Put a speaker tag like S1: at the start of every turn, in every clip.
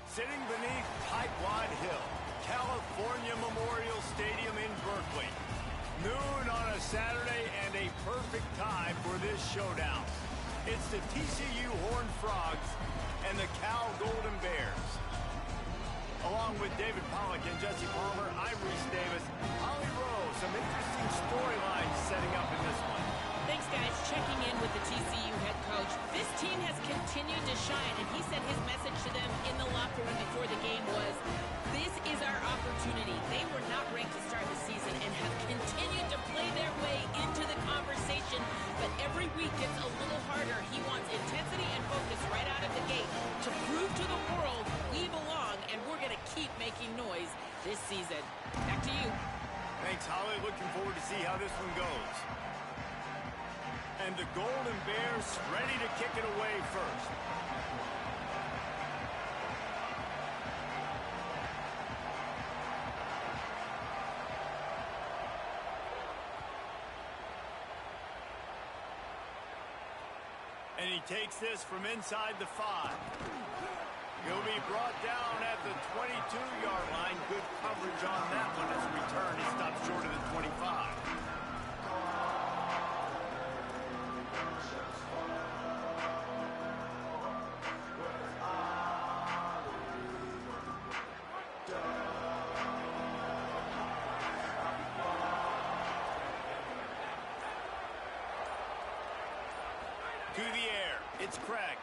S1: Sitting beneath Tightwad Hill, California Memorial Stadium in Berkeley. Noon on a Saturday and a perfect time for this showdown. It's the TCU Horned Frogs and the Cal Golden Bears. Along with David Pollack and Jesse Palmer, I'm Reese Davis. Holly Rowe, some interesting storylines setting up in this one.
S2: Thanks, guys. Checking in with the TCU head coach. This team has continued to shine, and he said his message to them in the locker room before the game was, this is our opportunity. They were not ranked to start the season and have continued to play their way into the conversation, but every week gets a little harder. He wants intensity and focus right out of the gate to prove to the world we belong, and we're going to keep making noise this season. Back to you.
S1: Thanks, Holly. Looking forward to see how this one goes. And the Golden Bears ready to kick it away first. And he takes this from inside the 5. He'll be brought down at the 22-yard line. Good coverage on that one as a return. He stops short of the 25. To the air, it's Craig.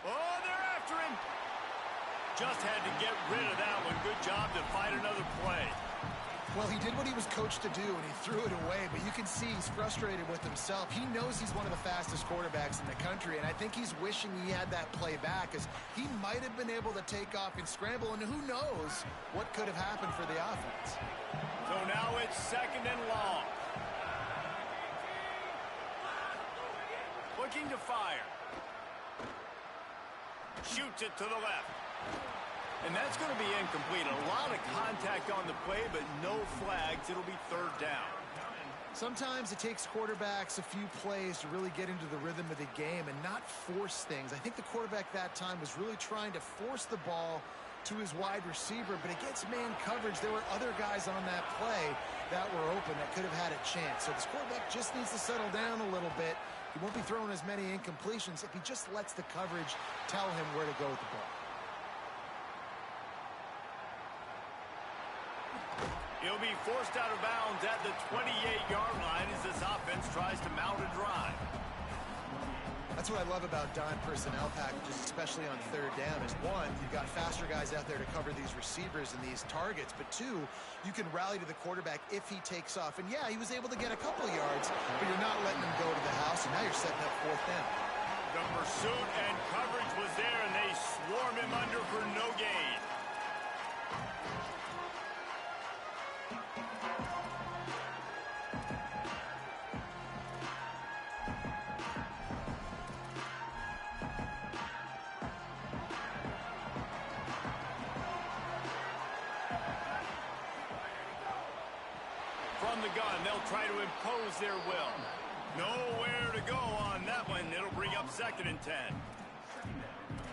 S1: Oh, they're after him. Just had to get rid of that one. Good job to find another play.
S3: Well, he did what he was coached to do, and he threw it away, but you can see he's frustrated with himself. He knows he's one of the fastest quarterbacks in the country, and I think he's wishing he had that play back, as he might have been able to take off and scramble, and who knows what could have happened for the offense.
S1: So now it's 2nd and long. Looking to fire. Shoots it to the left. And that's going to be incomplete. A lot of contact on the play, but no flags. It'll be 3rd down.
S3: Sometimes it takes quarterbacks a few plays to really get into the rhythm of the game and not force things. I think the quarterback that time was really trying to force the ball to his wide receiver, but against man coverage, there were other guys on that play that were open that could have had a chance. So this quarterback just needs to settle down a little bit. He won't be throwing as many incompletions if he just lets the coverage tell him where to go with the ball.
S1: He'll be forced out of bounds at the 28-yard line as this offense tries to mount a drive.
S3: That's what I love about dime personnel packages, especially on 3rd down, is one, you've got faster guys out there to cover these receivers and these targets, but two, you can rally to the quarterback if he takes off. And yeah, he was able to get a couple yards, but you're not letting him go to the house, and now you're setting up 4th down.
S1: The pursuit and coverage was there, and they swarm him under for no gain. From the gun, they'll try to impose their will. Nowhere to go on that one. It'll bring up 2nd and 10.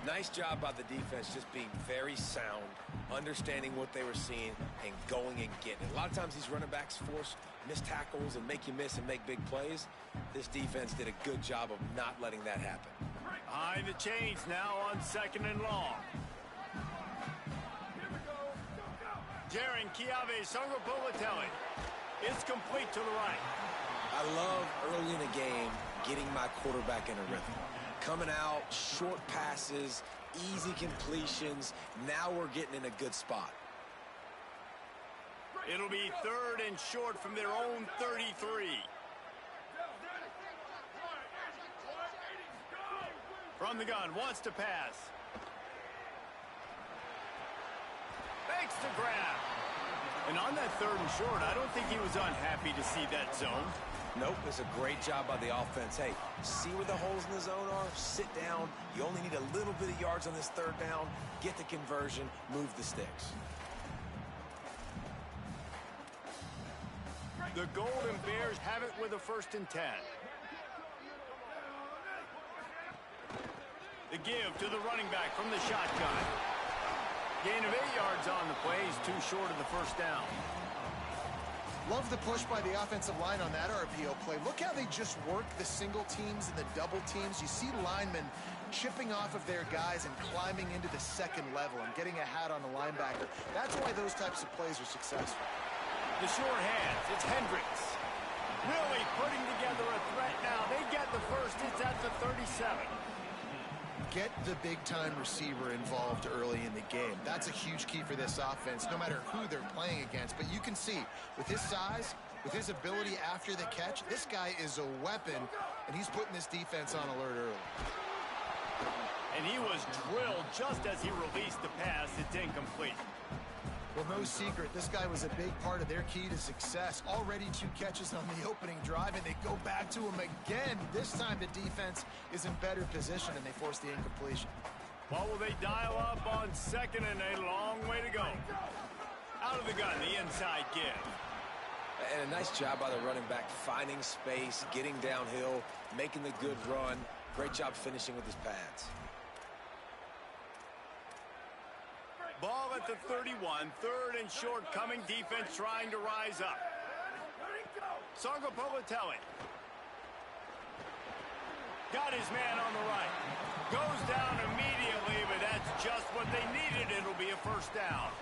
S4: Nice job by the defense, just being very sound, understanding what they were seeing, and going and getting it. A lot of times these running backs force missed tackles and make you miss and make big plays. This defense did a good job of not letting that happen.
S1: Behind the chains now on 2nd and long. Jaron Chiave Songopolatelli. It's complete to the right.
S4: I love early in a game getting my quarterback in a rhythm. Coming out, short passes, easy completions. Now we're getting in a good spot.
S1: It'll be 3rd and short from their own 33. From the gun, wants to pass. Fakes the grab. And on that 3rd and short, I don't think he was unhappy to see that zone.
S4: Nope, it's a great job by the offense. Hey, see where the holes in the zone are? Sit down. You only need a little bit of yards on this 3rd down. Get the conversion. Move the sticks.
S1: The Golden Bears have it with a 1st and 10. The give to the running back from the shotgun. Gain of 8 yards on the play. He's too short of the first down.
S3: Love the push by the offensive line on that RPO play. Look how they just work the single teams and the double teams. You see linemen chipping off of their guys and climbing into the second level and getting a hat on the linebacker. That's why those types of plays are successful.
S1: The short hands. It's Hendricks. Really putting together a threat now. They get the first. It's at the 37.
S3: Get the big-time receiver involved early in the game. That's a huge key for this offense, no matter who they're playing against. But you can see, with his size, with his ability after the catch, this guy is a weapon, and he's putting this defense on alert early.
S1: And he was drilled just as he released the pass. It's incomplete.
S3: Well, no secret, this guy was a big part of their key to success. Already 2 catches on the opening drive, and they go back to him again. This time the defense is in better position, and they force the incompletion.
S1: Well, will they dial up on second, and a long way to go. Out of the gun, the inside give.
S4: And a nice job by the running back, finding space, getting downhill, making the good run. Great job finishing with his pads.
S1: Ball at the 31, third and short coming, defense trying to rise up. Sangapolatelli. Got his man on the right. Goes down immediately, but that's just what they needed. It'll be a first down.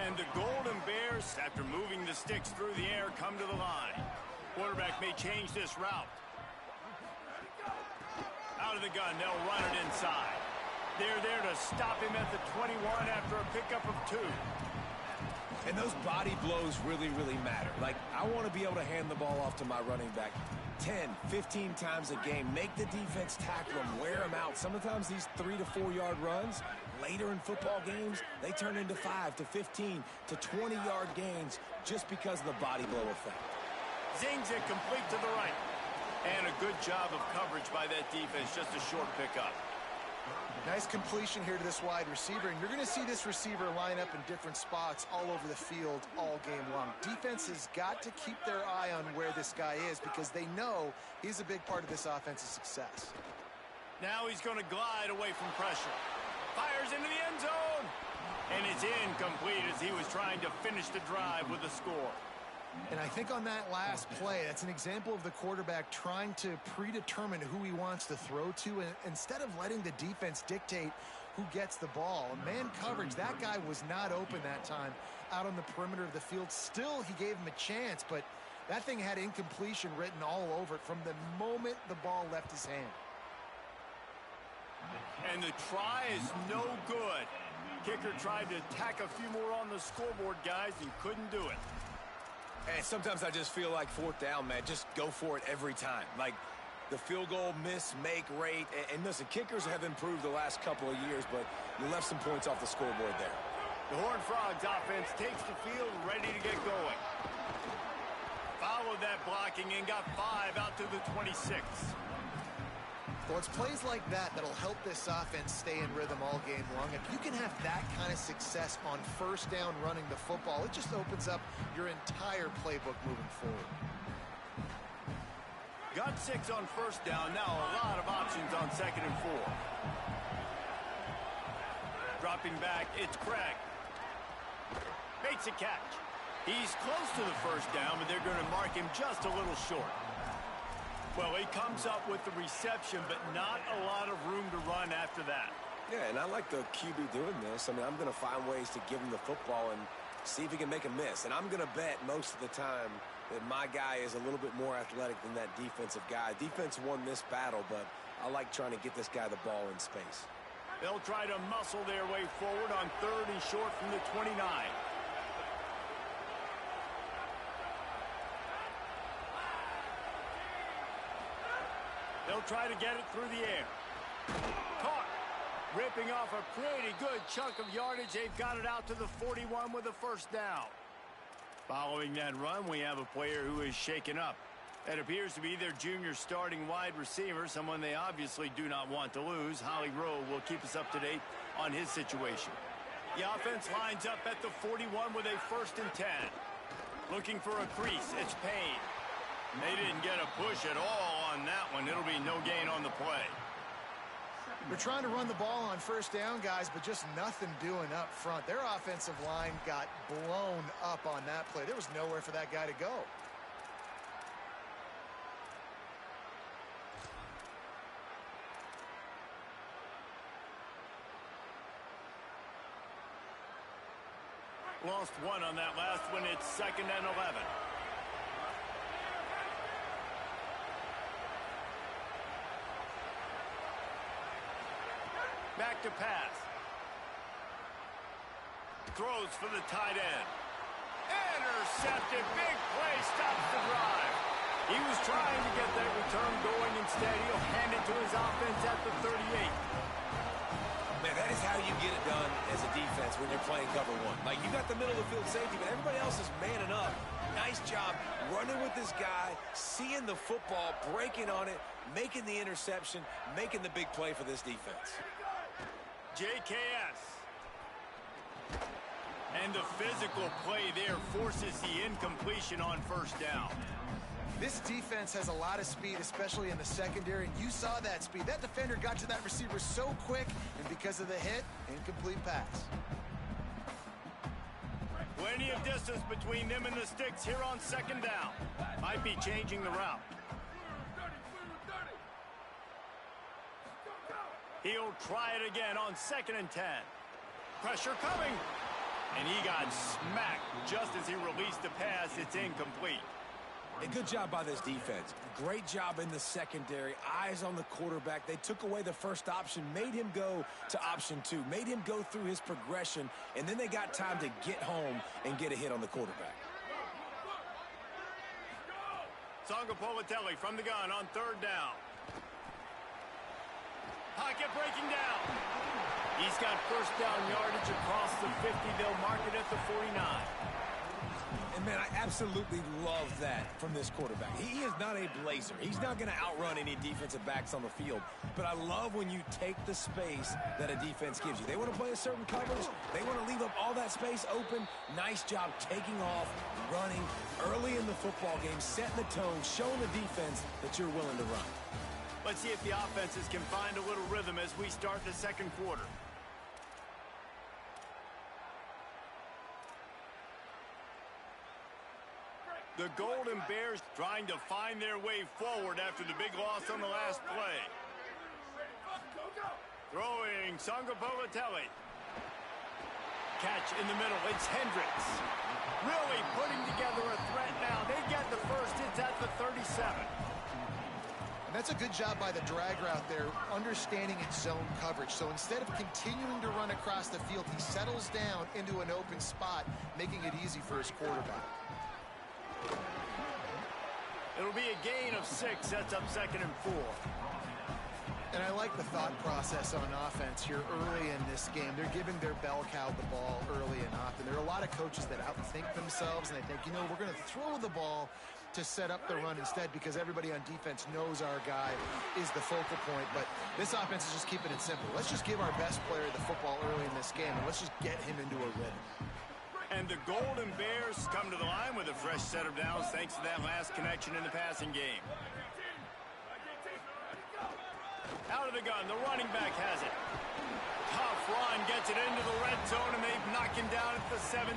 S1: And the Golden Bears, after moving the sticks through the air, come to the line. Quarterback may change this route. Out of the gun, they'll run it inside. They're there to stop him at the 21 after a pickup of 2.
S4: And those body blows really, really matter. Like, I want to be able to hand the ball off to my running back 10, 15 times a game. Make the defense tackle him, wear him out. Sometimes these 3 to 4 yard runs, later in football games, they turn into 5 to 15 to 20 yard gains just because of the body blow effect.
S1: Zings it complete to the right. And a good job of coverage by that defense, just a short pickup.
S3: Nice completion here to this wide receiver, and you're going to see this receiver line up in different spots all over the field all game long. Defense has got to keep their eye on where this guy is because they know he's a big part of this offense's success.
S1: Now he's going to glide away from pressure. Fires into the end zone. And it's incomplete as he was trying to finish the drive with a score.
S3: And I think on that last play, that's an example of the quarterback trying to predetermine who he wants to throw to, and instead of letting the defense dictate who gets the ball. Man coverage, that guy was not open that time out on the perimeter of the field. Still, he gave him a chance, but that thing had incompletion written all over it from the moment the ball left his hand.
S1: And the try is no good. Kicker tried to tack a few more on the scoreboard, guys, and couldn't do it.
S4: And sometimes I just feel like 4th down, man. Just go for it every time. Like the field goal miss-make rate. And listen, kickers have improved the last couple of years, but you left some points off the scoreboard there.
S1: The Horned Frogs offense takes the field, ready to get going. Followed that blocking and got 5 out to the 26.
S3: Well, it's plays like that that'll help this offense stay in rhythm all game long. If you can have that kind of success on first down running the football, it just opens up your entire playbook moving forward.
S1: Got 6 on first down. Now a lot of options on 2nd and 4. Dropping back, it's Craig. Makes a catch. He's close to the first down, but they're going to mark him just a little short. Well, he comes up with the reception, but not a lot of room to run after that.
S4: Yeah, and I like the QB doing this. I mean, I'm going to find ways to give him the football and see if he can make a miss. And I'm going to bet most of the time that my guy is a little bit more athletic than that defensive guy. Defense won this battle, but I like trying to get this guy the ball in space.
S1: They'll try to muscle their way forward on 3rd and short from the 29. They'll try to get it through the air. Caught. Ripping off a pretty good chunk of yardage. They've got it out to the 41 with a first down. Following that run, we have a player who is shaken up. That appears to be their junior starting wide receiver, someone they obviously do not want to lose. Holly Rowe will keep us up to date on his situation. The offense lines up at the 41 with a 1st and 10. Looking for a crease. It's Payne. They didn't get a push at all on that one. It'll be no gain on the play.
S3: They're trying to run the ball on first down, guys, but just nothing doing up front. Their offensive line got blown up on that play. There was nowhere for that guy to go.
S1: Lost one on that last one. It's 2nd and 11. Back to pass. Throws for the tight end. Intercepted. Big play. Stops the drive. He was trying to get that return going. Instead, he'll hand it to his offense at the 38.
S4: Man, that is how you get it done as a defense when you're playing cover one. Like, you got the middle of the field safety, but everybody else is manning up. Nice job running with this guy, seeing the football, breaking on it, making the interception, making the big play for this defense.
S1: JKS. And the physical play there forces the incompletion on first down.
S3: This defense has a lot of speed, especially in the secondary, and you saw that speed. That defender got to that receiver so quick, and because of the hit, incomplete pass.
S1: Plenty of distance between them and the sticks here on 2nd down. Might be changing the route. He'll try it again on 2nd and 10. Pressure coming. And he got smacked just as he released the pass. It's incomplete.
S4: A good job by this defense. Great job in the secondary. Eyes on the quarterback. They took away the first option, made him go to option 2, made him go through his progression, and then they got time to get home and get a hit on the quarterback.
S1: Sangapolitelli from the gun on 3rd down. Pocket breaking down. He's got first down yardage across the 50. They'll mark it at the 49.
S4: And, man, I absolutely love that from this quarterback. He is not a blazer. He's not going to outrun any defensive backs on the field. But I love when you take the space that a defense gives you. They want to play a certain coverage. They want to leave up all that space open. Nice job taking off, running early in the football game, setting the tone, showing the defense that you're willing to run.
S1: Let's see if the offenses can find a little rhythm as we start the 2nd quarter. The Golden Bears trying to find their way forward after the big loss on the last play. Throwing Sangapolitelli. Catch in the middle. It's Hendricks. Really putting together a threat now. They get the first. It's at the 37.
S3: And that's a good job by the drag route there, understanding its zone coverage. So instead of continuing to run across the field, he settles down into an open spot, making it easy for his quarterback.
S1: It'll be a gain of 6. Sets up 2nd and 4.
S3: And I like the thought process on offense here early in this game. They're giving their bell cow the ball early and often. There are a lot of coaches that outthink themselves, and they think, you know, we're going to throw the ball to set up the run instead because everybody on defense knows our guy is the focal point. But this offense is just keeping it simple. Let's just give our best player the football early in this game, and let's just get him into a rhythm.
S1: And the Golden Bears come to the line with a fresh set of downs thanks to that last connection in the passing game. Out of the gun, the running back has it. Tough run, gets it into the red zone, and they've knocked him down at the 17.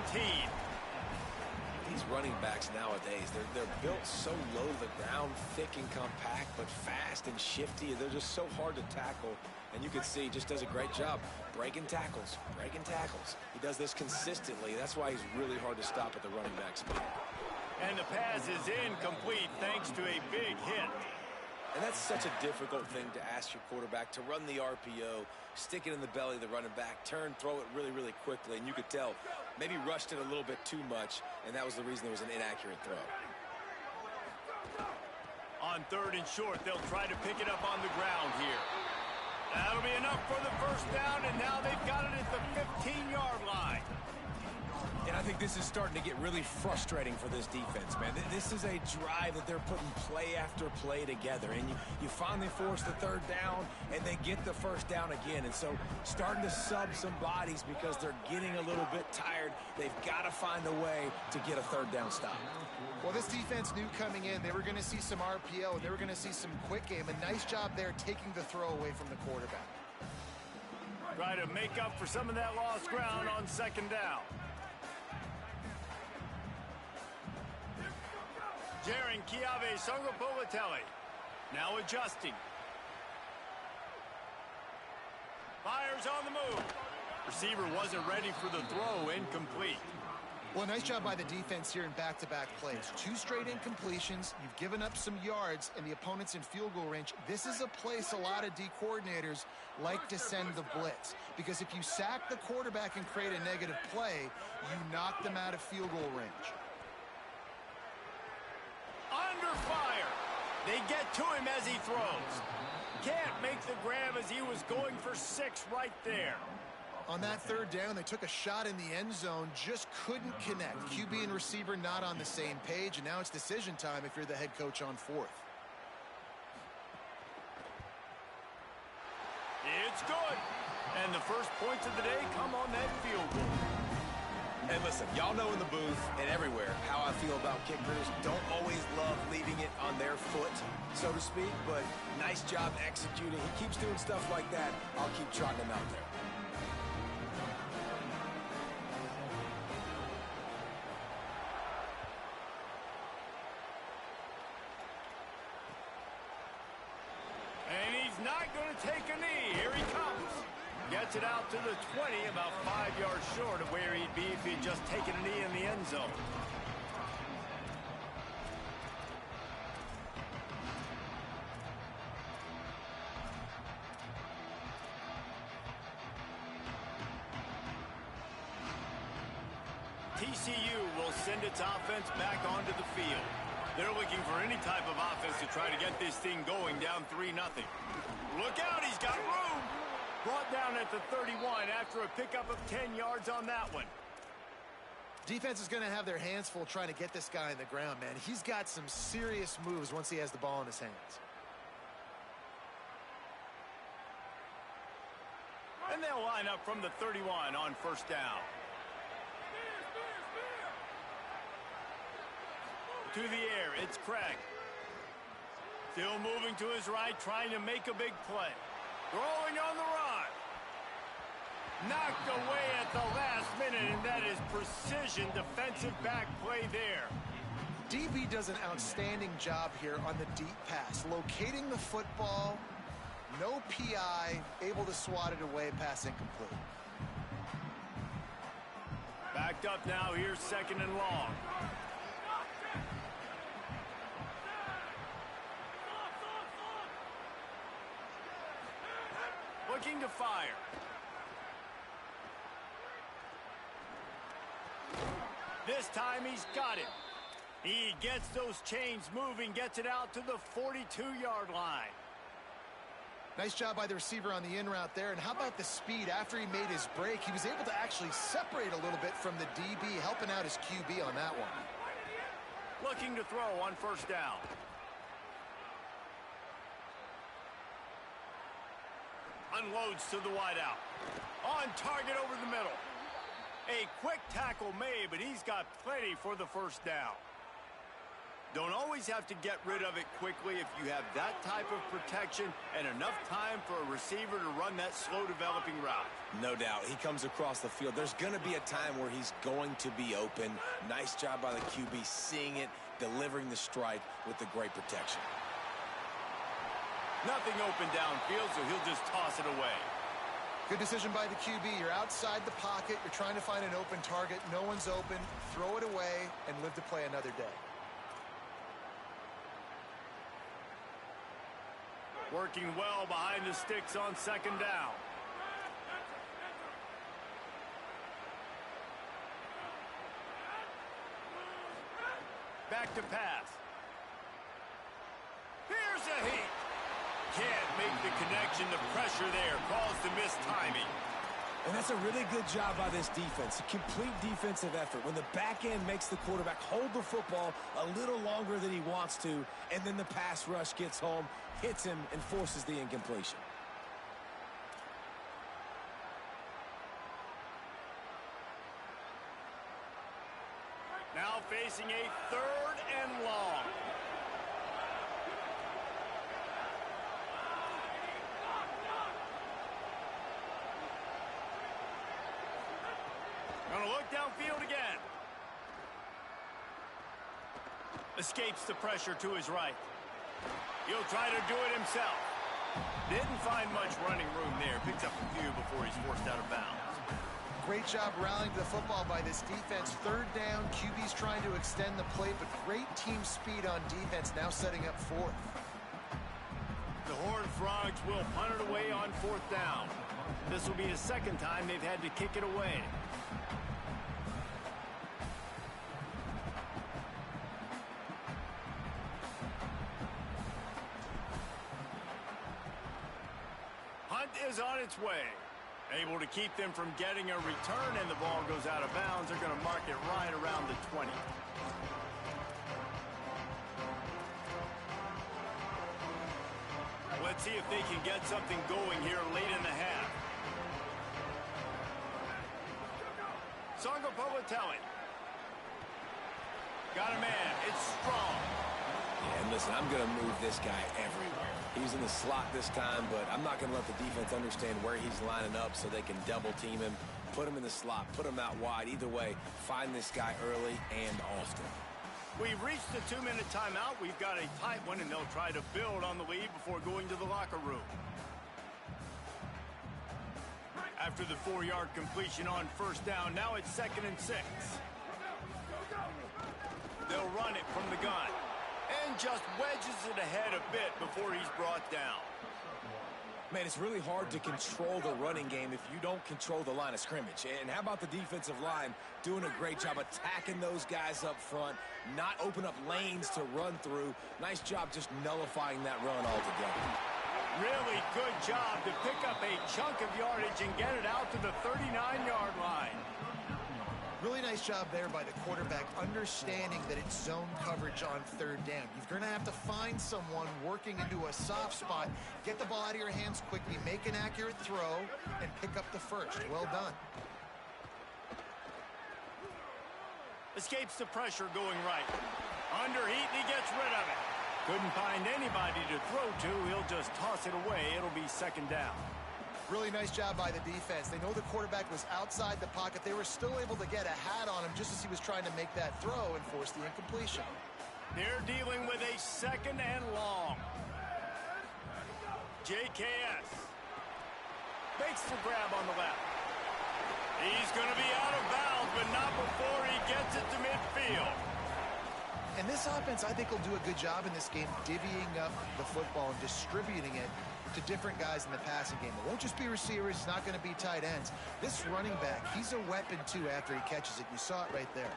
S4: These running backs nowadays, they're built so low to the ground, thick and compact, but fast and shifty. They're just so hard to tackle. And you can see he just does a great job breaking tackles, breaking tackles. He does this consistently. That's why he's really hard to stop at the running back spot.
S1: And the pass is incomplete thanks to a big hit.
S4: And that's such a difficult thing to ask your quarterback, to run the RPO, stick it in the belly of the running back, turn, throw it really, really quickly. And you could tell maybe rushed it a little bit too much, and that was the reason there was an inaccurate throw.
S1: On 3rd and short, they'll try to pick it up on the ground here. That'll be enough for the first down, and now they've got it at the 15-yard line.
S4: And I think this is starting to get really frustrating for this defense, man. This is a drive that they're putting play after play together. And you finally force the 3rd down, and they get the first down again. And so starting to sub some bodies because they're getting a little bit tired. They've got to find a way to get a 3rd down stop.
S3: Well, this defense knew coming in they were going to see some RPO, and they were going to see some quick game. A nice job there taking the throw away from the quarterback.
S1: Try to make up for some of that lost ground on second down. Jaron Kiave Songopovatelli now adjusting. Fires on the move. Receiver wasn't ready for the throw, incomplete.
S3: Well, nice job by the defense here in back-to-back plays. 2 straight incompletions. You've given up some yards, and the opponent's in field goal range. This is a place a lot of D coordinators like to send the blitz, because if you sack the quarterback and create a negative play, you knock them out of field goal range.
S1: Under fire. They get to him as he throws. Can't make the grab as he was going for 6 right there.
S3: On that third down, they took a shot in the end zone, just couldn't connect. QB and receiver not on the same page, and now it's decision time if you're the head coach on 4th.
S1: It's good. And the first points of the day come on that field goal.
S4: And listen, y'all know in the booth and everywhere how I feel about kickers. Don't always love leaving it on their foot, so to speak, but nice job executing. He keeps doing stuff like that. I'll keep trotting him out there.
S1: Not going to take a knee. Here he comes. Gets it out to the 20, about 5 yards short of where he'd be if he'd just taken a knee in the end zone. TCU will send its offense back onto the field. They're looking for any type of offense to try to get this thing going down 3-0. Look out, he's got room. Brought down at the 31 after a pickup of 10 yards on that one.
S3: Defense is going to have their hands full trying to get this guy in the ground, man. He's got some serious moves once he has the ball in his hands.
S1: And they'll line up from the 31 on first down. To the air, it's Craig. Still moving to his right, trying to make a big play. Throwing on the run. Knocked away at the last minute, and that is precision defensive back play there.
S3: DB does an outstanding job here on the deep pass, locating the football, no PI, able to swat it away, pass incomplete.
S1: Backed up now, here's second and long. Looking to fire. This time he's got it. He gets those chains moving, gets it out to the 42-yard line.
S3: Nice job by the receiver on the in route there. And how about the speed after he made his break? He was able to actually separate a little bit from the DB, helping out his QB on that one.
S1: Looking to throw on first down. Unloads to the wideout. On target over the middle. A quick tackle made, but he's got plenty for the first down. Don't always have to get rid of it quickly if you have that type of protection and enough time for a receiver to run that slow developing route.
S4: No doubt. He comes across the field. There's going to be a time where he's going to be open. Nice job by the QB seeing it, delivering the strike with the great protection.
S1: Nothing open downfield, so he'll just toss it away.
S3: Good decision by the QB. You're outside the pocket. You're trying to find an open target. No one's open. Throw it away and live to play another day.
S1: Working well behind the sticks on second down. Back to pass. Here's a heat. Can't make the connection. The pressure there caused the missed timing.
S4: And that's a really good job by this defense. A complete defensive effort. When the back end makes the quarterback hold the football a little longer than he wants to, and then the pass rush gets home, hits him, and forces the incompletion.
S1: Now facing a third and long. downfield again. Escapes the pressure to his right. He'll try to do it himself. Didn't find much running room there. Picks up a few before he's forced out of bounds.
S3: Great job rallying to the football by this defense. Third down, QB's trying to extend the play, but great team speed on defense, now setting up fourth.
S1: The Horned Frogs will punt it away on fourth down. This will be the second time they've had to kick it away. Hunt is on its way. Able to keep them from getting a return, and the ball goes out of bounds. They're going to mark it right around the 20. Let's see if they can get something going here late in the half. Songo Povatelli. Got a man. It's strong.
S4: Yeah, and listen, I'm going to move this guy everywhere. He's in the slot this time, but I'm not going to let the defense understand where he's lining up so they can double team him, put him in the slot, put him out wide. Either way, find this guy early and often.
S1: We've reached the 2-minute timeout. We've got a tight one, and they'll try to build on the lead before going to the locker room. After the 4-yard completion on first down, now it's 2nd and 6. They'll run it from the gun. And just wedges it ahead a bit before he's brought down.
S4: Man, it's really hard to control the running game if you don't control the line of scrimmage. And how about the defensive line doing a great job attacking those guys up front, not open up lanes to run through. Nice job just nullifying that run altogether.
S1: Really good job to pick up a chunk of yardage and get it out to the 39-yard line.
S3: Really nice job there by the quarterback, understanding that it's zone coverage on third down. You're going to have to find someone working into a soft spot, get the ball out of your hands quickly, make an accurate throw, and pick up the first. Well done.
S1: Escapes the pressure going right. Underheat, and he gets rid of it. Couldn't find anybody to throw to. He'll just toss it away. It'll be 2nd down.
S3: Really nice job by the defense. They know the quarterback was outside the pocket. They were still able to get a hat on him just as he was trying to make that throw and force the incompletion.
S1: They're dealing with a 2nd and long. JKS makes the grab on the left. He's going to be out of bounds, but not before he gets it to midfield.
S3: And this offense, I think, will do a good job in this game divvying up the football and distributing it to different guys in the passing game. It won't just be receivers. It's not going to be tight ends. This running back, he's a weapon, too, after he catches it. You saw it right there.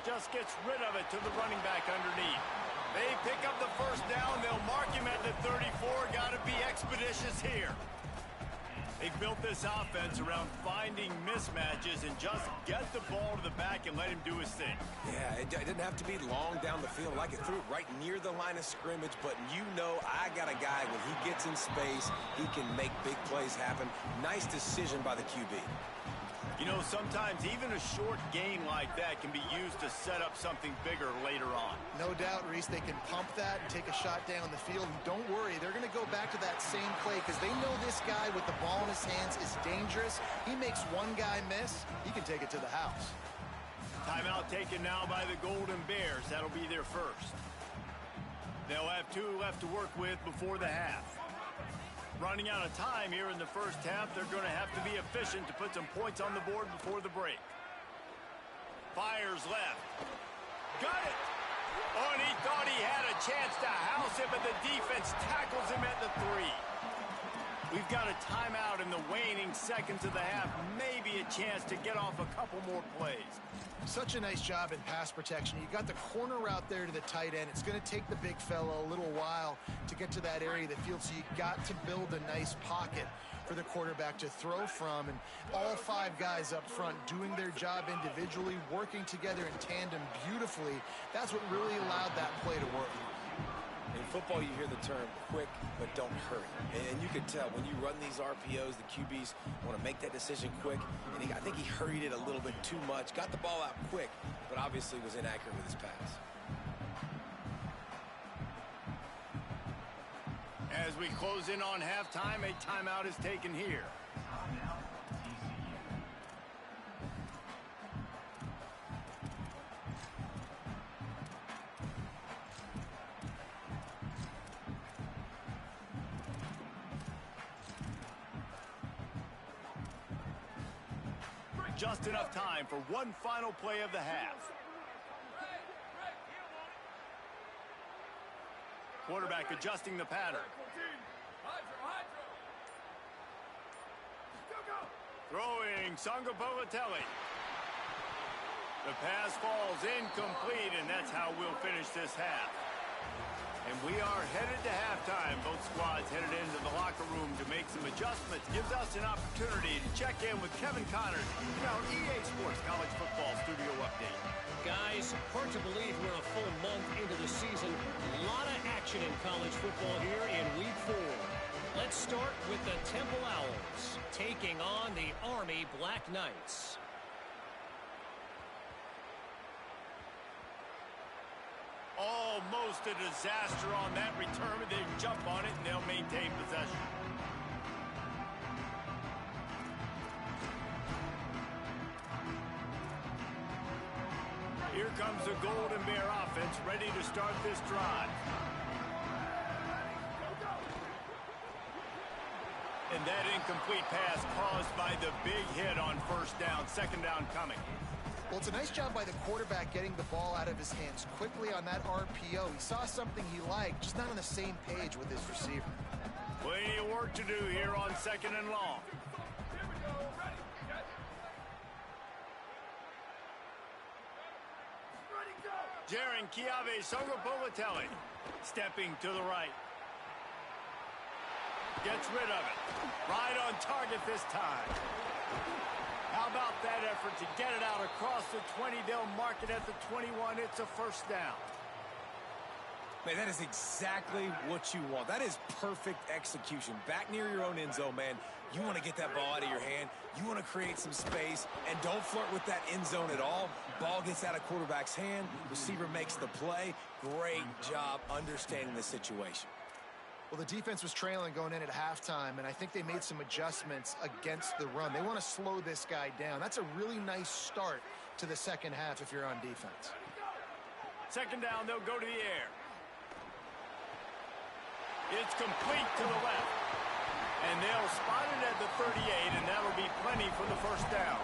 S1: Just gets rid of it to the running back underneath. They pick up the first down. They'll mark him at the 34. Got to be expeditious here. They've built this offense around finding mismatches and just get the ball to the back and let him do his thing.
S4: Yeah, it didn't have to be long down the field. Like it threw it right near the line of scrimmage, but you know I got a guy, when he gets in space, he can make big plays happen. Nice decision by the QB.
S1: You know, sometimes even a short gain like that can be used to set up something bigger later on.
S3: No doubt, Reese, they can pump that and take a shot down the field. And don't worry, they're going to go back to that same play because they know this guy with the ball in his hands is dangerous. He makes one guy miss, he can take it to the house.
S1: Timeout taken now by the Golden Bears. That'll be their first. They'll have 2 left to work with before the half. Running out of time here in the first half, they're going to have to be efficient to put some points on the board before the break. Fires left. Got it! Oh, and he thought he had a chance to house him, but the defense tackles him at the 3. We've got a timeout in the waning seconds of the half. Maybe a chance to get off a couple more plays.
S3: Such a nice job in pass protection. You got the corner route there to the tight end. It's going to take the big fella a little while to get to that area of the field, so you got to build a nice pocket for the quarterback to throw from. And all 5 guys up front doing their job individually, working together in tandem beautifully. That's what really allowed that play to work.
S4: In football, you hear the term quick, but don't hurry. And you can tell when you run these RPOs, the QBs want to make that decision quick. And I think he hurried it a little bit too much. Got the ball out quick, but obviously was inaccurate with his pass.
S1: As we close in on halftime, a timeout is taken here. just enough time for one final play of the half. Quarterback adjusting the pattern. Throwing Songo Balotelli. The pass falls incomplete, and that's how we'll finish this half. And we are headed to halftime. Both squads headed into the locker room to make some adjustments. Gives us an opportunity to check in with Kevin Connors in our EA Sports College Football Studio Update.
S5: Guys, hard to believe we're a full month into the season. A lot of action in college football here in Week 4. Let's start with the Temple Owls taking on the Army Black Knights.
S1: Almost a disaster on that return, but they jump on it and they'll maintain possession. Here comes the Golden Bear offense, ready to start this drive. And that incomplete pass caused by the big hit on first down, second down coming.
S3: Well, it's a nice job by the quarterback getting the ball out of his hands quickly on that RPO. He saw something he liked, just not on the same page with his receiver.
S1: Plenty of work to do here on second and long. Jaron Kiave Songo Balotelli stepping to the right. Gets rid of it. Right on target this time. How about that effort to get it out across the 20? They'll mark it at the 21. It's a first down.
S4: Man, that is exactly what you want. That is perfect execution. Back near your own end zone, man. You want to get that ball out of your hand. You want to create some space, and don't flirt with that end zone at all. Ball gets out of quarterback's hand. Receiver makes the play. Great job understanding the situation.
S3: Well, the defense was trailing going in at halftime, and I think they made some adjustments against the run. They want to slow this guy down. That's a really nice start to the second half if you're on defense.
S1: Second down, they'll go to the air. It's complete to the left. And they'll spot it at the 38, and that'll be plenty for the first down.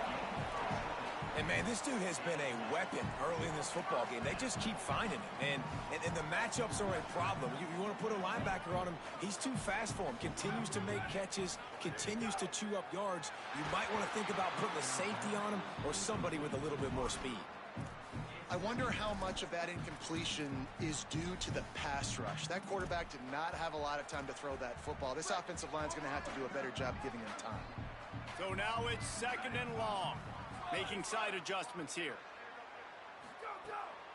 S4: And, man, this dude has been a weapon early in this football game. They just keep finding him. And the matchups are a problem. You want to put a linebacker on him, he's too fast for him. Continues to make catches, continues to chew up yards. You might want to think about putting a safety on him or somebody with a little bit more speed.
S3: I wonder how much of that incompletion is due to the pass rush. That quarterback did not have a lot of time to throw that football. This offensive line is going to have to do a better job giving him time.
S1: So now it's second and long. Making side adjustments here.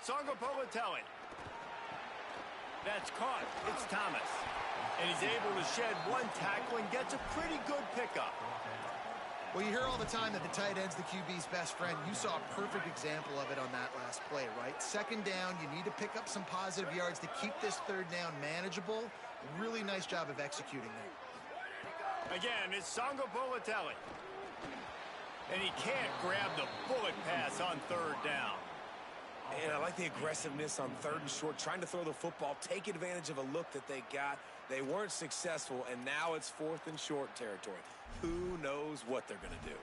S1: Songo Balotelli. That's caught. It's Thomas. And he's able to shed one tackle and gets a pretty good pickup.
S3: Well, you hear all the time that the tight end's the QB's best friend. You saw a perfect example of it on that last play, right? Second down, you need to pick up some positive yards to keep this third down manageable. Really nice job of executing there.
S1: Again, it's Songo Balotelli. And he can't grab the bullet pass on third down.
S4: And I like the aggressiveness on third and short, trying to throw the football, take advantage of a look that they got. They weren't successful, and now it's fourth and short territory. Who knows what they're going to do?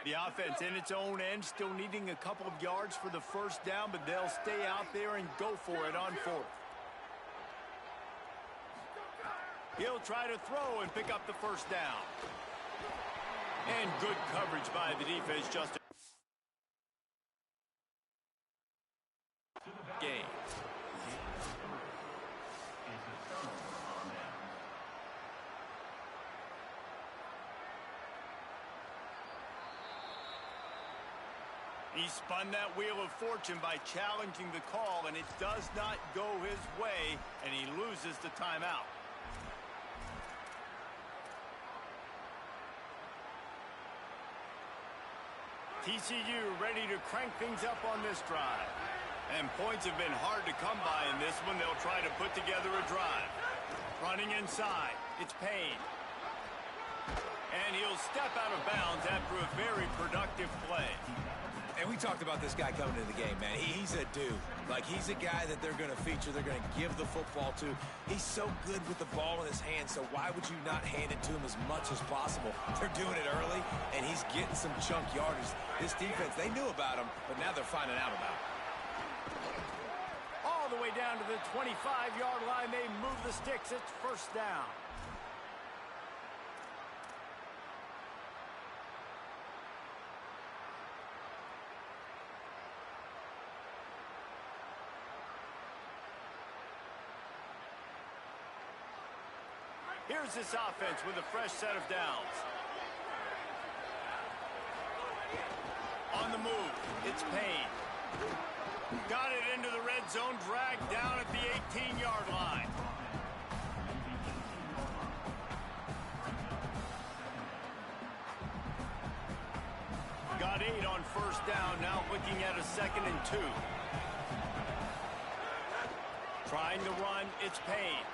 S1: The offense in its own end, still needing a couple of yards for the first down, but they'll stay out there and go for it on fourth. He'll try to throw and pick up the first down. And good coverage by the defense, Justin. Game. He spun that wheel of fortune by challenging the call, and it does not go his way, and he loses the timeout. TCU ready to crank things up on this drive. And points have been hard to come by in this one. They'll try to put together a drive. Running inside, it's Payne. And he'll step out of bounds after a very productive play.
S4: And we talked about this guy coming into the game, man. He's a dude. Like, he's a guy that they're going to feature, they're going to give the football to. He's so good with the ball in his hand, so why would you not hand it to him as much as possible? They're doing it early, and he's getting some chunk yardage. This defense, they knew about him, but now they're finding out about him.
S1: All the way down to the 25-yard line, they move the sticks. It's first down. Here's this offense with a fresh set of downs. On the move, it's Payne. Got it into the red zone, dragged down at the 18-yard line. Got 8 on first down, now looking at a 2nd and 2. Trying to run, it's Payne.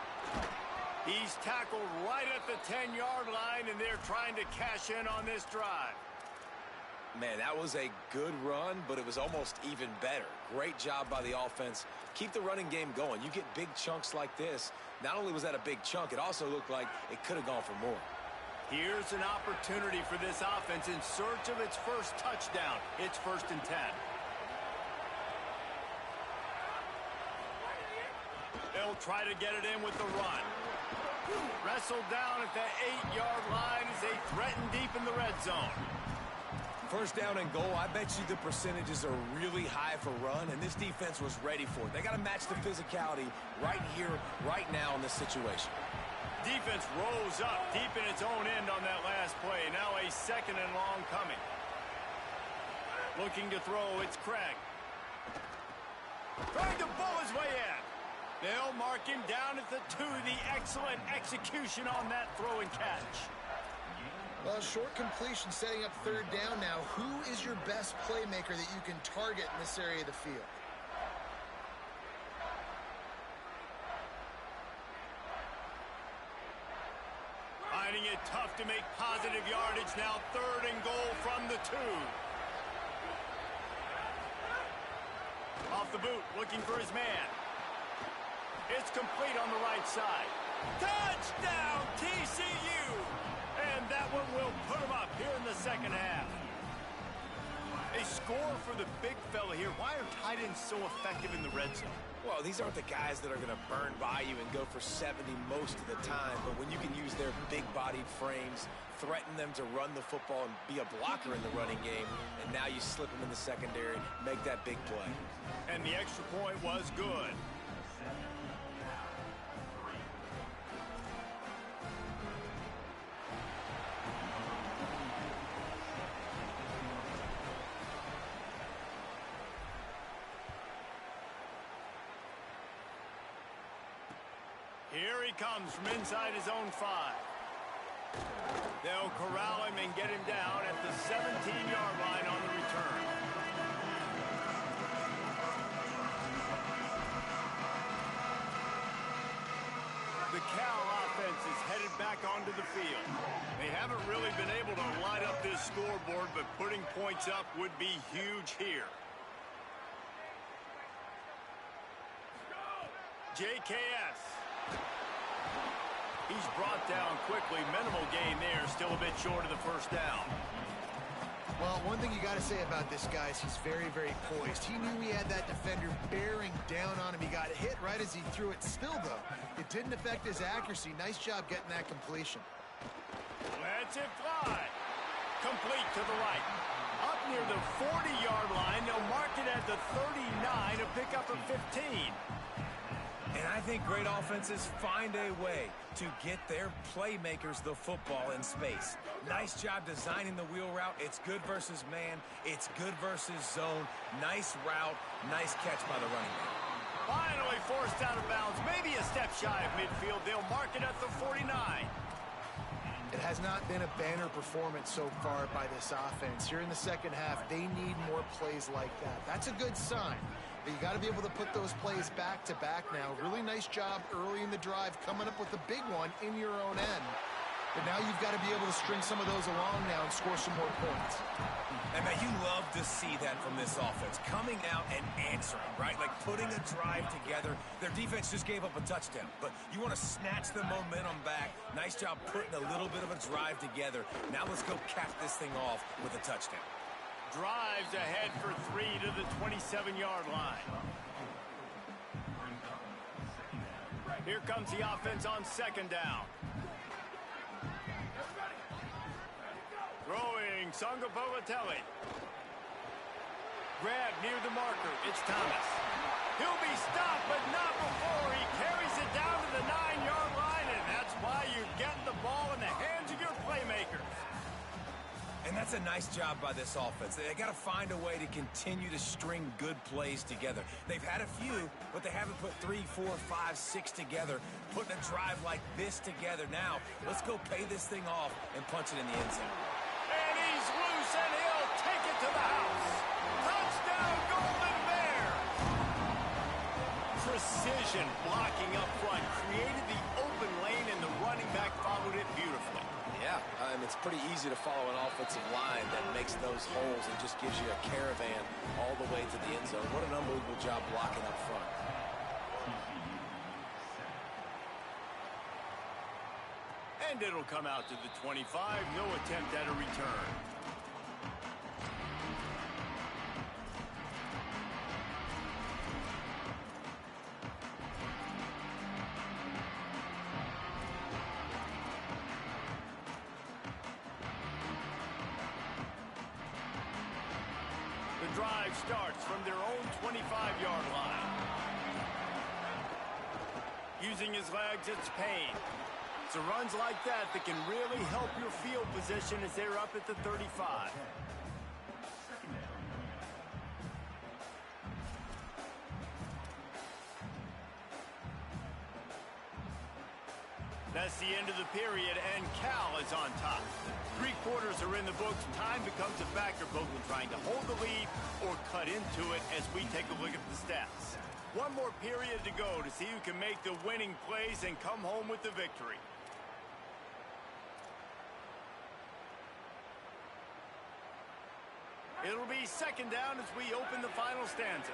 S1: He's tackled right at the 10-yard line, and they're trying to cash in on this drive.
S4: Man, that was a good run, but it was almost even better. Great job by the offense. Keep the running game going. You get big chunks like this. Not only was that a big chunk, it also looked like it could have gone for more.
S1: Here's an opportunity for this offense in search of its first touchdown. It's 1st and 10. They'll try to get it in with the run. Wrestled down at the 8-yard line as they threaten deep in the red zone.
S4: First down and goal, I bet you the percentages are really high for run, and this defense was ready for it. They got to match the physicality right here, right now in this situation.
S1: Defense rose up deep in its own end on that last play. Now a 2nd and long coming. Looking to throw, it's Craig. Trying to bull his way in. They'll mark him down at the 2. The excellent execution on that throw and catch.
S3: Well, short completion setting up 3rd down now. Who is your best playmaker that you can target in this area of the field?
S1: Finding it tough to make positive yardage now. 3rd and goal from the 2. Off the boot, looking for his man. It's complete on the right side. Touchdown, TCU! And that one will put them up here in the 2nd half. A score for the big fella here. Why are tight ends so effective in the red zone?
S4: Well, these aren't the guys that are going to burn by you and go for 70 most of the time, but when you can use their big-bodied frames, threaten them to run the football and be a blocker in the running game, and now you slip them in the secondary, make that big play.
S1: And the extra point was good. Here he comes from inside his own 5. They'll corral him and get him down at the 17-yard line on the return. The Cal offense is headed back onto the field. They haven't really been able to light up this scoreboard, but putting points up would be huge here. JKS. He's brought down quickly. Minimal gain there. Still a bit short of the first down.
S3: Well, one thing you got to say about this guy is he's very, very poised. He knew he had that defender bearing down on him. He got hit right as he threw it. Still, though, it didn't affect his accuracy. Nice job getting that completion.
S1: Lets it fly. Complete to the right. Up near the 40-yard line. They'll mark it at the 39, a pickup of 15.
S4: And I think great offenses find a way to get their playmakers the football in space. Nice job designing the wheel route. It's good versus man. It's good versus zone. Nice route. Nice catch by the running back.
S1: Finally forced out of bounds. Maybe a step shy of midfield. They'll mark it at the 49.
S3: It has not been a banner performance so far by this offense. Here in the 2nd half, they need more plays like that. That's a good sign. But you got to be able to put those plays back to back now. Really nice job early in the drive, coming up with a big one in your own end. But now you've got to be able to string some of those along now and score some more points.
S4: And, man, you love to see that from this offense. Coming out and answering, right? Like putting a drive together. Their defense just gave up a touchdown. But you want to snatch the momentum back. Nice job putting a little bit of a drive together. Now let's go cap this thing off with a touchdown.
S1: Drives ahead for 3 to the 27-yard line. Here comes the offense on second down. Throwing, Sangapolatelli. Grab near the marker. It's Thomas. He'll be stopped, but not before he carries it down to the 9-yard line, and that's why you're getting the ball in the hands of your playmakers.
S4: And that's a nice job by this offense. They got to find a way to continue to string good plays together. They've had a few, but they haven't put 3, 4, 5, 6 together. Putting a drive like this together now. Let's go pay this thing off and punch it in the end zone.
S1: And he's loose, and he'll take it to the house. Touchdown, Golden Bears! Precision blocking up front created the open lane, and the running back followed it beautifully.
S4: Yeah, it's pretty easy to follow an offensive line that makes those holes and just gives you a caravan all the way to the end zone. What an unbelievable job blocking up front.
S1: And it'll come out to the 25. No attempt at a return. The drive starts from their own 25-yard line. Using his legs, it's Payne. It's runs like that can really help your field position as they're up at the 35. That's the end of the period, and Cal is on top. 3 quarters are in the books. Time becomes a factor, both in trying to hold the lead or cut into it as we take a look at the stats. One more period to go to see who can make the winning plays and come home with the victory. It'll be second down as we open the final stanza.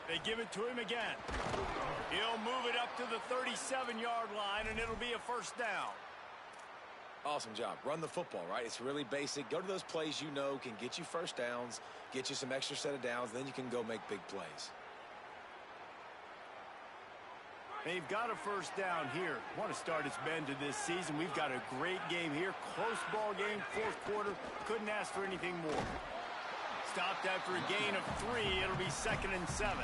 S1: They give it to him again. He'll move it up to the 37-yard line, and it'll be a first down.
S4: Awesome job. Run the football, right? It's really basic. Go to those plays you know can get you first downs, get you some extra set of downs, then you can go make big plays.
S1: They've got a first down here. What a start it's been to this season. We've got a great game here. Close ball game, 4th quarter. Couldn't ask for anything more. Stopped after a gain of 3. It'll be 2nd and 7.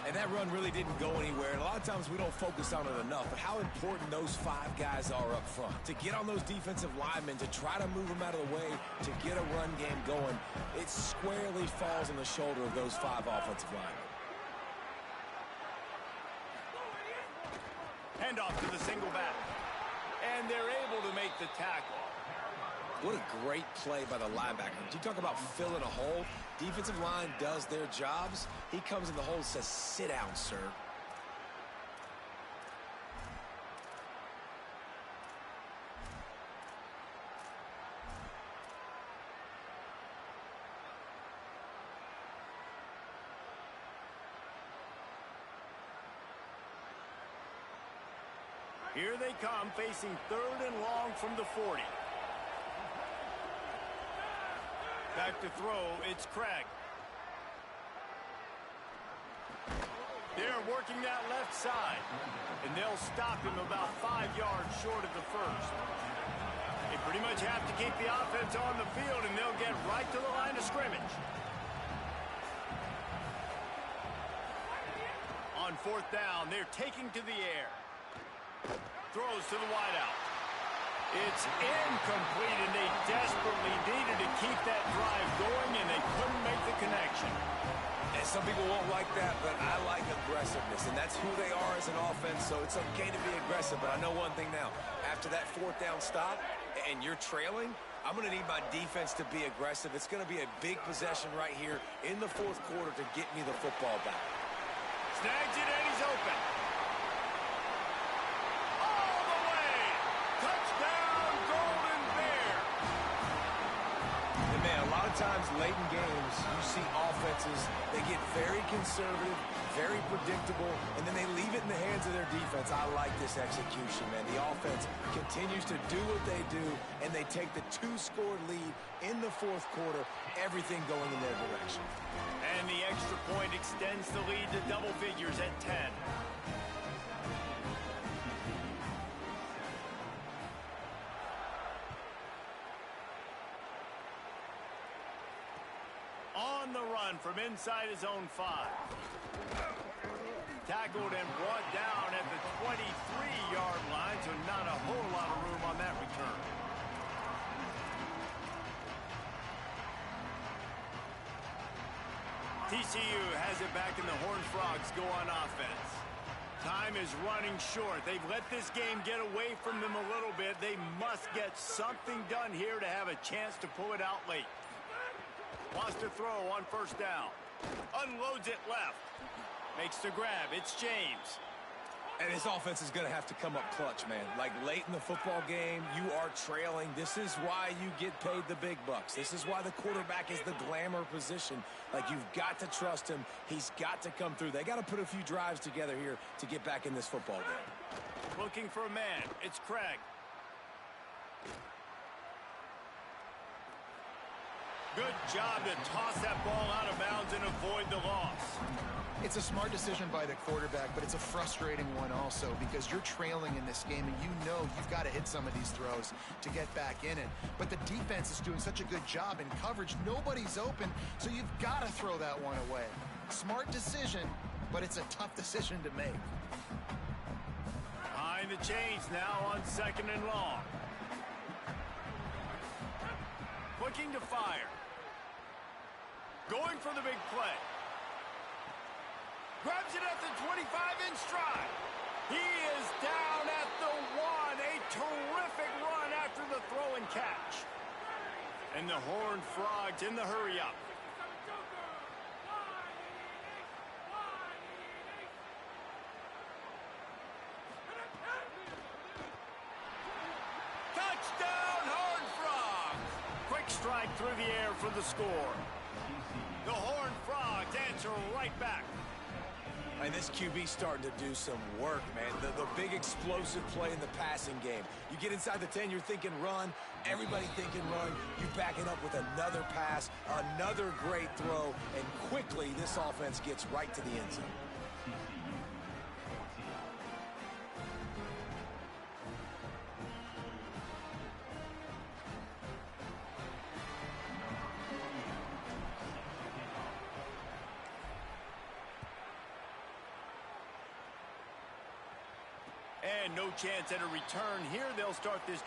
S4: And that run really didn't go anywhere. And a lot of times we don't focus on it enough. But how important those 5 guys are up front. To get on those defensive linemen, to try to move them out of the way, to get a run game going, it squarely falls on the shoulder of those 5 offensive linemen.
S1: Hand off to the single back. And they're able to make the tackle.
S4: What a great play by the linebacker. You talk about filling a hole. Defensive line does their jobs. He comes in the hole and says, sit down, sir.
S1: Here they come, facing 3rd and long from the 40. Back to throw, it's Craig. They're working that left side, and they'll stop him about 5 yards short of the first. They pretty much have to keep the offense on the field, and they'll get right to the line of scrimmage. On 4th down, they're taking to the air. Throws to the wideout. It's incomplete, and they desperately needed to keep that drive going, and they couldn't make the connection.
S4: And some people won't like that, but I like aggressiveness, and that's who they are as an offense, so it's okay to be aggressive. But I know one thing now. After that 4th down stop, and you're trailing, I'm going to need my defense to be aggressive. It's going to be a big possession right here in the 4th quarter to get me the football back.
S1: Snags it, and he's open.
S4: of times late in games, you see offenses, they get very conservative, very predictable, and then they leave it in the hands of their defense. I like this execution, man. The offense continues to do what they do, and they take the 2-score lead in the fourth quarter, everything going in their direction.
S1: And the extra point extends the lead to double figures at 10. On the run from inside his own 5. Tackled and brought down at the 23-yard line, so not a whole lot of room on that return. TCU has it back, and the Horned Frogs go on offense. Time is running short. They've let this game get away from them a little bit. They must get something done here to have a chance to pull it out late. Wants to throw on first down. Unloads it left. Makes the grab. It's James.
S4: And this offense is going to have to come up clutch, man. Like late in the football game, you are trailing. This is why you get paid the big bucks. This is why the quarterback is the glamour position. Like, you've got to trust him. He's got to come through. They got to put a few drives together here to get back in this football game.
S1: Looking for a man. It's Craig. Good job to toss that ball out of bounds and avoid the loss.
S3: It's a smart decision by the quarterback, but it's a frustrating one also because you're trailing in this game and you know you've got to hit some of these throws to get back in it. But the defense is doing such a good job in coverage. Nobody's open, so you've got to throw that one away. Smart decision, but it's a tough decision to make.
S1: Behind the chains now on 2nd and long. Looking to fire. Going for the big play. Grabs it at the 25 in stride. He is down at the 1. A terrific run after the throw and catch. And the Horned Frogs in the hurry up. Touchdown, Horned Frogs! Quick strike through the air for the score. The Horned Frogs answer right back.
S4: And this QB starting to do some work, man. The big explosive play in the passing game. You get inside the 10, you're thinking run. Everybody thinking run. You back it up with another pass, another great throw, and quickly this offense gets right to the end zone.
S1: And no chance at a return here. They'll start this.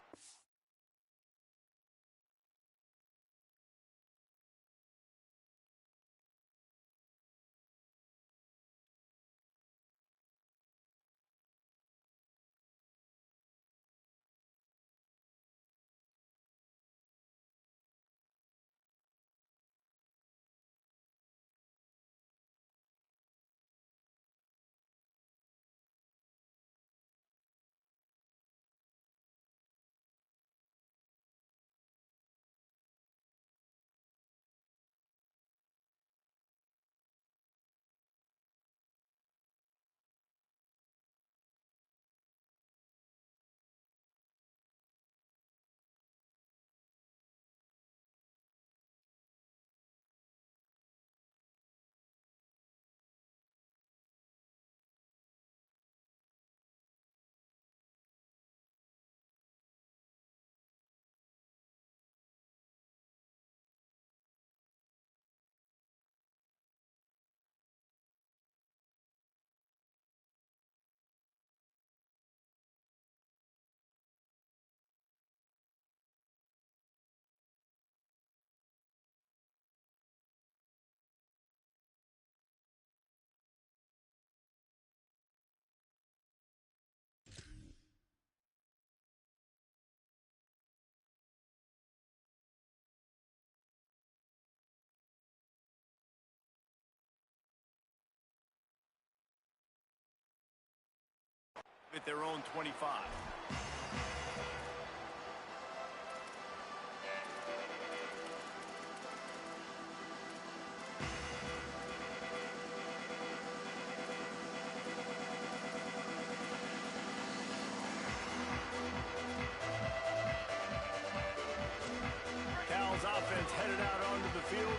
S1: At their own 25.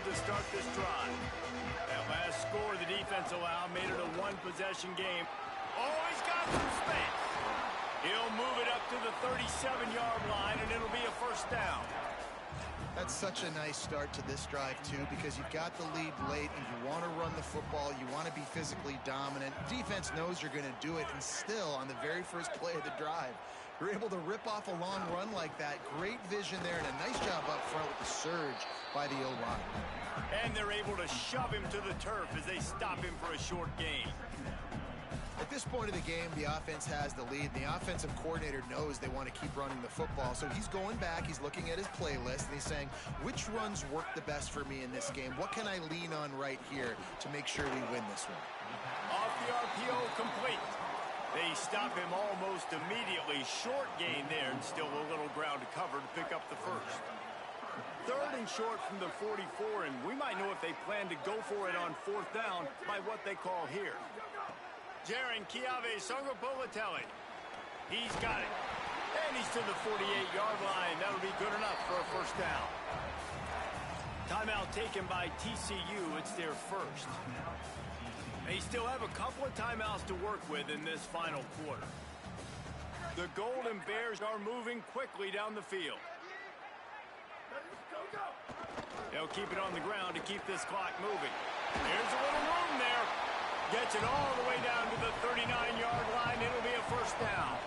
S1: to start this drive. That last score the defense allowed made it a one-possession game. Oh, he's got some space. He'll move it up to the 37-yard line, and it'll be a first down.
S3: That's such a nice start to this drive, too, because you've got the lead late and you want to run the football. You want to be physically dominant. Defense knows you're going to do it, and still, on the very first play of the drive, you're able to rip off a long run like that. Great vision there, and a nice job up front with the surge by the O-line.
S1: And they're able to shove him to the turf as they stop him for a short gain.
S3: At this point of the game, the offense has the lead. The offensive coordinator knows they want to keep running the football. So he's going back, he's looking at his playlist, and he's saying, which runs work the best for me in this game? What can I lean on right here to make sure we win this one?
S1: Off the RPO, complete. They stop him almost immediately. Short gain there, and still a little ground to cover to pick up the first. Third and short from the 44, and we might know if they plan to go for it on fourth down by what they call here. Jaron Kiave Songopolatelli. He's got it. And he's to the 48-yard line. That'll be good enough for a first down. Timeout taken by TCU. It's their first. They still have a couple of timeouts to work with in this final quarter. The Golden Bears are moving quickly down the field. They'll keep it on the ground to keep this clock moving. There's a little room there. Gets it all the way down to the 39-yard line. It'll be a first down.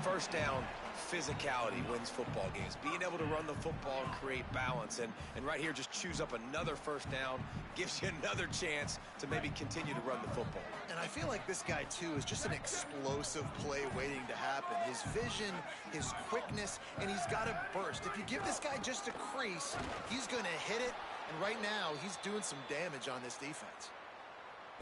S4: First down, physicality wins football games. Being able to run the football and create balance. And right here, just choose up another first down. Gives you another chance to maybe continue to run the football.
S3: And I feel like this guy, too, is just an explosive play waiting to happen. His vision, his quickness, and he's got a burst. If you give this guy just a crease, he's going to hit it. And right now, he's doing some damage on this defense.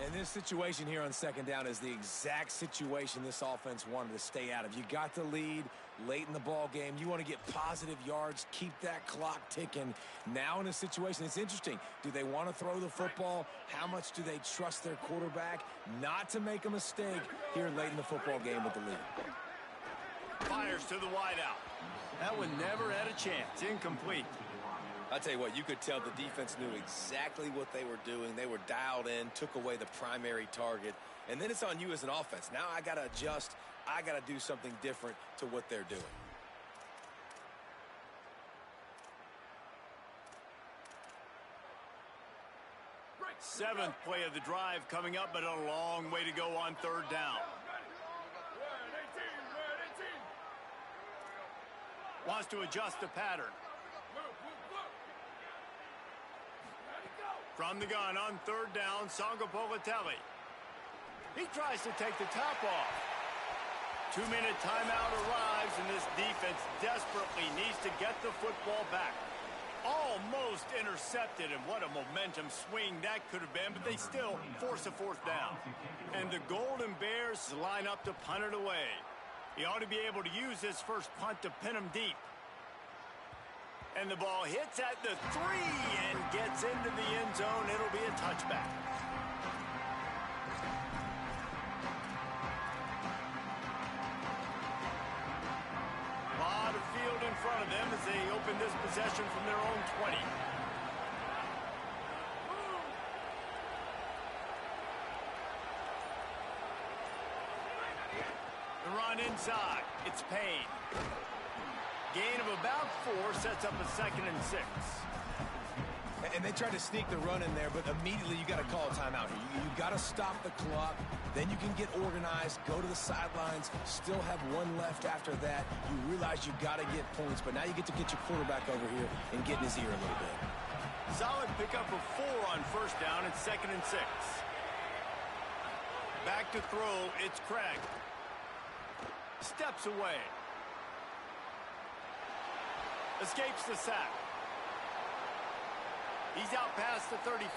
S4: And this situation here on second down is the exact situation this offense wanted to stay out of. You got the lead late in the ball game. You want to get positive yards, keep that clock ticking. Now in a situation, it's interesting. Do they want to throw the football? How much do they trust their quarterback not to make a mistake here late in the football game with the lead?
S1: Fires to the wideout. That one never had a chance. Incomplete.
S4: I'll tell you what, you could tell the defense knew exactly what they were doing. They were dialed in, took away the primary target, and then it's on you as an offense. Now I got to adjust. I got to do something different to what they're doing.
S1: Seventh play of the drive coming up, but a long way to go on third down. Wants to adjust the pattern. From the gun on third down, Songopolatelli. He tries to take the top off. 2-minute timeout arrives, and this defense desperately needs to get the football back. Almost intercepted, and what a momentum swing that could have been, but they still force a fourth down. And the Golden Bears line up to punt it away. He ought to be able to use this first punt to pin him deep. And the ball hits at the 3 and gets into the end zone. It'll be a touchback. A lot of field in front of them as they open this possession from their own 20. The run inside. It's Payne. Gain of about 4 sets up a 2nd and 6.
S4: And they tried to sneak the run in there, but immediately you got to call a timeout here. You got to stop the clock. Then you can get organized, go to the sidelines, still have one left after that. You realize you got to get points, but now you get to get your quarterback over here and get in his ear a little bit.
S1: Solid pickup of 4 on first down. It's 2nd and 6. Back to throw. It's Craig. Steps away. Escapes the sack. He's out past the 35.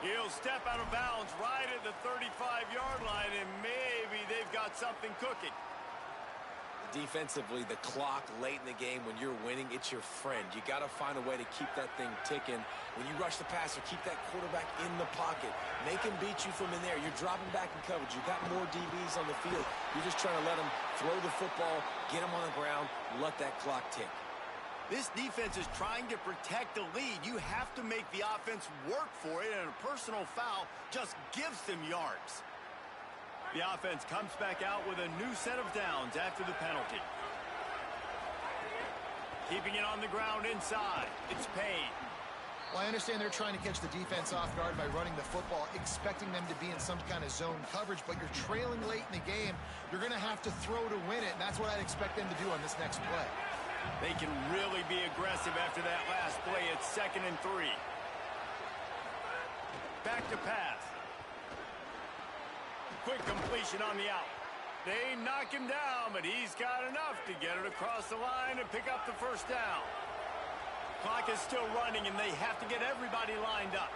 S1: He'll step out of bounds right at the 35-yard line, and maybe they've got something cooking.
S4: Defensively, the clock late in the game when you're winning, it's your friend. You got to find a way to keep that thing ticking. When you rush the passer, keep that quarterback in the pocket. Make him beat you from in there. You're dropping back in coverage. You got more DBs on the field. You're just trying to let him throw the football, get him on the ground, let that clock tick.
S1: This defense is trying to protect the lead. You have to make the offense work for it, and a personal foul just gives them yards. The offense comes back out with a new set of downs after the penalty. Keeping it on the ground inside. It's Payne.
S3: Well, I understand they're trying to catch the defense off guard by running the football, expecting them to be in some kind of zone coverage, but you're trailing late in the game. You're going to have to throw to win it, and that's what I'd expect them to do on this next play.
S1: They can really be aggressive after that last play. It's 2nd and 3. Back to pass. Quick completion on the out. They knock him down, but he's got enough to get it across the line and pick up the first down. Clock is still running, and they have to get everybody lined up.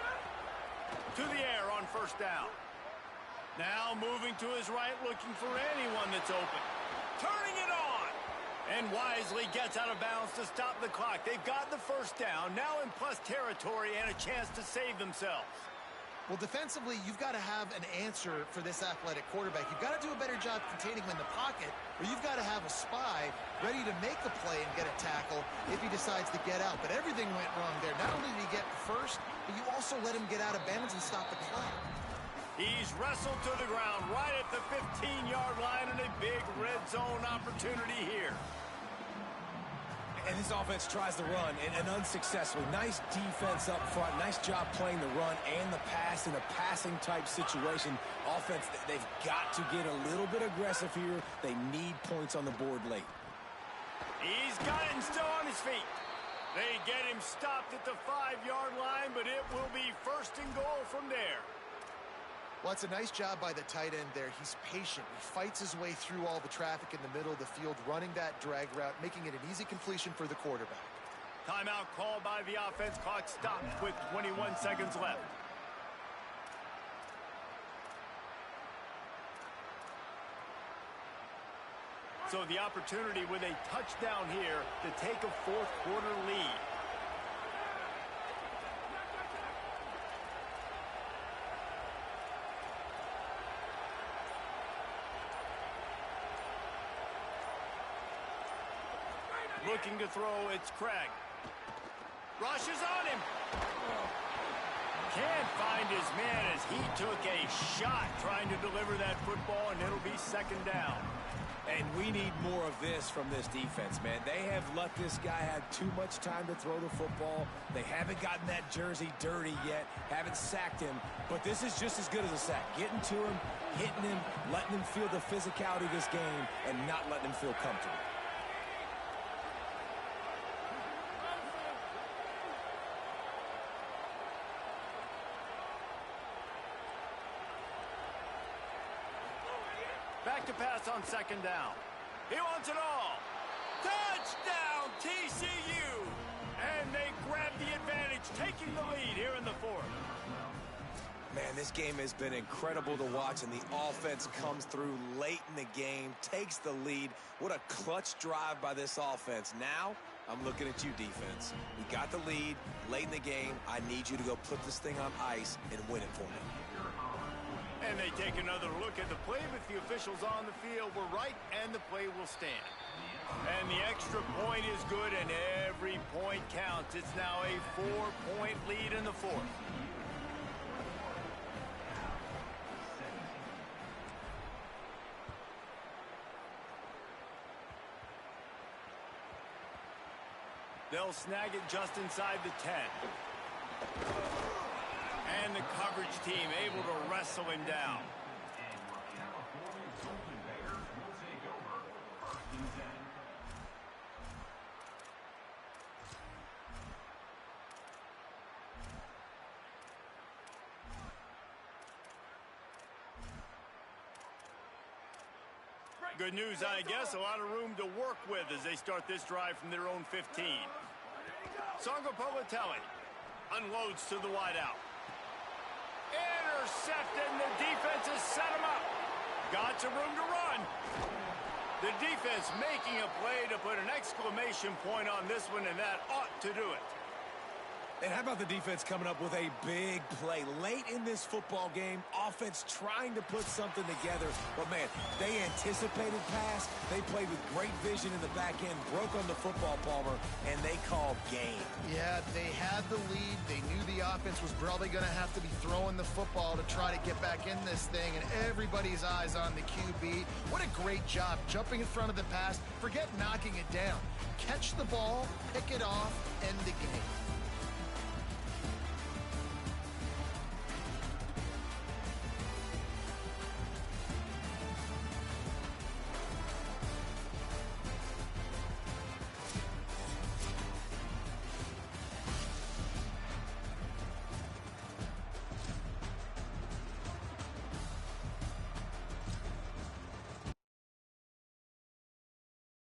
S1: To the air on first down. Now moving to his right, looking for anyone that's open. Turning it on. And wisely gets out of bounds to stop the clock. They've got the first down, now in plus territory and a chance to save themselves.
S3: Well, defensively, you've got to have an answer for this athletic quarterback. You've got to do a better job containing him in the pocket, or you've got to have a spy ready to make the play and get a tackle if he decides to get out. But everything went wrong there. Not only did he get first, but you also let him get out of bounds and stop the clock.
S1: He's wrestled to the ground right at the 15-yard line, and a big red zone opportunity here.
S4: And this offense tries to run and unsuccessfully. Nice defense up front. Nice job playing the run and the pass in a passing-type situation. Offense, they've got to get a little bit aggressive here. They need points on the board late.
S1: He's got it and still on his feet. They get him stopped at the 5-yard line, but it will be 1st and goal from there.
S3: Well, it's a nice job by the tight end there. He's patient. He fights his way through all the traffic in the middle of the field, running that drag route, making it an easy completion for the quarterback.
S1: Timeout called by the offense. Clock stopped with 21 seconds left. So the opportunity with a touchdown here to take a 4th quarter lead. Looking to throw, it's Craig. Rushes on him. Can't find his man as he took a shot trying to deliver that football, and it'll be 2nd down.
S4: And we need more of this from this defense, man. They have let this guy have too much time to throw the football. They haven't gotten that jersey dirty yet, haven't sacked him. But this is just as good as a sack. Getting to him, hitting him, letting him feel the physicality of this game, and not letting him feel comfortable.
S1: Back to pass on 2nd down. He wants it all. Touchdown, TCU! And they grab the advantage, taking the lead here in the 4th.
S4: Man, this game has been incredible to watch, and the offense comes through late in the game, takes the lead. What a clutch drive by this offense. Now, I'm looking at you, defense. We got the lead late in the game. I need you to go put this thing on ice and win it for me.
S1: And they take another look at the play, but the officials on the field were right, and the play will stand. And the extra point is good, and every point counts. It's now a 4-point lead in the 4th. They'll snag it just inside the 10. And the coverage team able to wrestle him down. Good news, I guess. A lot of room to work with as they start this drive from their own 15. Sangapolitelli unloads to the wideout. Intercepted, and the defense has set him up. Got some room to run. The defense making a play to put an exclamation point on this one, and that ought to do it.
S4: And how about the defense coming up with a big play late in this football game? Offense trying to put something together. But, man, they anticipated pass. They played with great vision in the back end, broke on the football, Palmer, and they called game.
S3: Yeah, they had the lead. They knew the offense was probably going to have to be throwing the football to try to get back in this thing, and everybody's eyes on the QB. What a great job jumping in front of the pass. Forget knocking it down. Catch the ball, pick it off, end the game.